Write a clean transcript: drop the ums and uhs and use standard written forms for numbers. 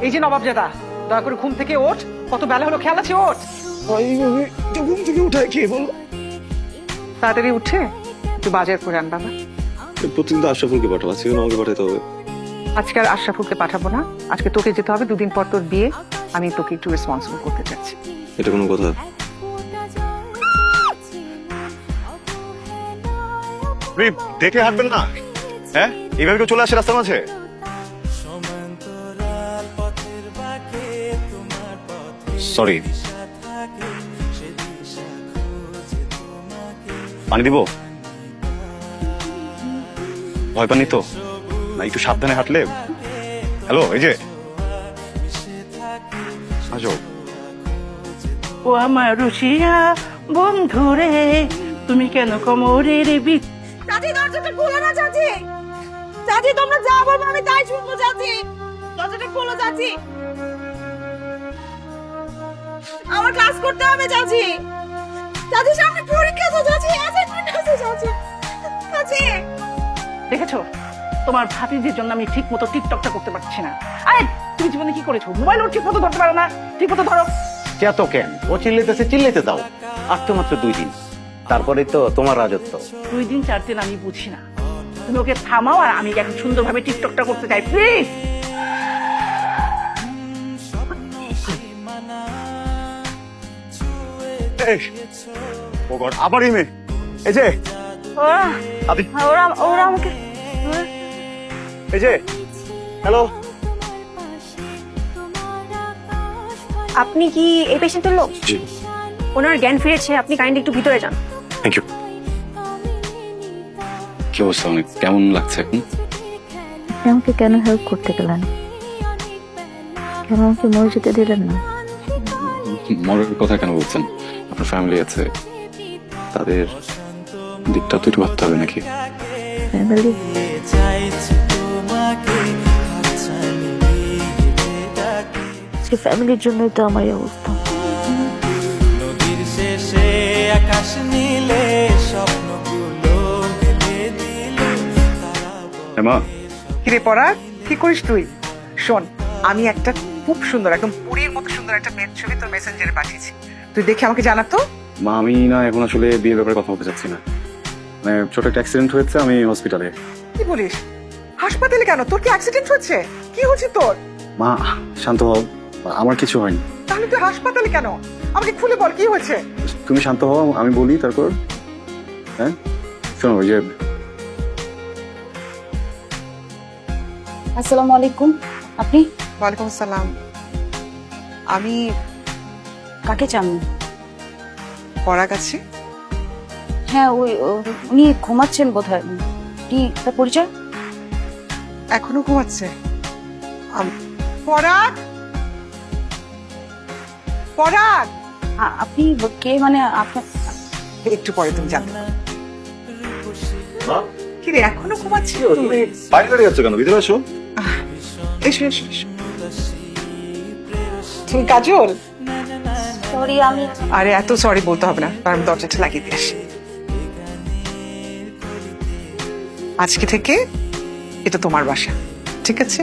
এই যে নবাবজাদা, দয়া করে ঘুম থেকে ওঠ। কত বেলা হলো, খেয়াল আছে? ওঠ, ঘুম থেকে উঠায় কে বলো? তাড়াতাড়ি উঠে একটু বাজার করে আন বাবা। প্রতিদিন তো আশরাফুলকে পাঠাবো, আজকে কেন আমাকে পাঠাতে হবে? আজকে আর আশরাফুলকে পাঠাবো না, আজকে তোকে যেতে হবে। দুদিন পর তোর বিয়ে, আমি তোকে একটু রেসপন্সিবল করতে চাচ্ছি। এটা কোনো কথা? দেখে হাঁটবেন না, হ্যাঁ? এইভাবে কেউ চলে আসে রাস্তার মাঝে? সরি, পানি দিব? ভয় পানি তো না, একটু সাবধানে হাঁটলে। হ্যালো, এই যে আসো। ও আমার রুশিয়া বন্ধুরে, তুমি কেন কোমরের বিচ। চাচি দরজাটা খোলো না চাচি। চাচি তোমরা যা বলবে আমি তাই শুনবো চাচি। দরজাটা খোলো চাচি। আমার ক্লাস করতে হবে চাচি। চাচি সামনে পরীক্ষা তো চাচি, অ্যাসাইনমেন্ট আছে চাচি। চাচি দেখেছো, তোমার ভাতিজির জন্য আমি ঠিক মতো টিকটকটা করতে পারছি না। আরে তুমি জীবনে কি করেছো? মোবাইলও ঠিক মতো ধরতে পারো না। ঠিক মতো ধরো। চেতো কেন? ও চিল্লাইতেছে, চিল্লাইতে দাও। আর তো মাত্র 2 দিন, তারপরে তো তোমার রাজত্ব। 2 দিন 4 দিন আমি বুঝি না। তুমি ওকে থামাও, আর আমি এখন সুন্দরভাবে টিকটকটা করতে চাই, প্লিজ। ও গড, আবার এই মেয়ে। এই যে আদি, ওরা ওরা আমাকে এই যে হ্যালো। আপনি কি এই পেশেন্টের লোক? জি, ওনার জ্ঞান ফিরেছে, আপনি কাইন্ডলি একটু ভিতরে যান। Thank you. কি অবস্থা, অনেক কেমন লাগছে এখন? আমাকে কেন হেল্প করতে গেলেন? কেন আমাকে মরে যেতে দিলেন না? মরার কথা কেন বলছেন? আপনার ফ্যামিলি আছে, তাদের দিকটা তো একটু ভাবতে হবে নাকি? ফ্যামিলি? আজকে ফ্যামিলির জন্যই তো আমার এই অবস্থা। নদীর শেষে আকাশ নীলে স্বপ্নগুলো গেলে দিল তারা। মা, কিরে পড়া, কি করিস তুই? শোন, আমি একটা খুব সুন্দর, একদম পুরীর মতো সুন্দর একটা মেয়ের ছবি তোর মেসেঞ্জারে পাঠিয়েছি। তুই দেখে আমাকে জানাতো। মা আমি না এখন আসলে বিয়ের ব্যাপারে কথা বলতে চাচ্ছি না। মানে ছোট একটা অ্যাক্সিডেন্ট হয়েছে, আমি হসপিটালে। কি বলিস? হাসপাতালে কেন? তোর কি অ্যাক্সিডেন্ট হচ্ছে? কি হচ্ছে তোর? মা শান্ত হও, আমার কিছু হয়নি। তাহলে তুই হাসপাতালে কেন? আমাকে খুলে বল, কি হয়েছে? তুমি শান্ত হও, আমি বলি তারপর। হ্যাঁ শোনো, ওই যে আসসালামু আলাইকুম। আপনি ওয়ালাইকুম আসসালাম। আমি কাকে চান? পড়া গেছি। হ্যাঁ, উনি ঘুমাচ্ছেন বোধহয়। কি তার পরিচয়? এখনো ঘুমাচ্ছে? পরাগ, পরাগ, আপনি কে? মানে আপনার একটু পরে তুমি জানতে পারবে। কিরে এখনো ঘুমাচ্ছিল? বাইরে দাঁড়িয়ে আছো কেন? ভিতরে আসো। এসো এসো এসো। তুমি কাজল? সরি, আমি আরে এত সরি বলতে হবে না, আমি দরজাটা লাগিয়ে দিয়ে আসি। আজকে থেকে এটা তোমার বাসা, ঠিক আছে?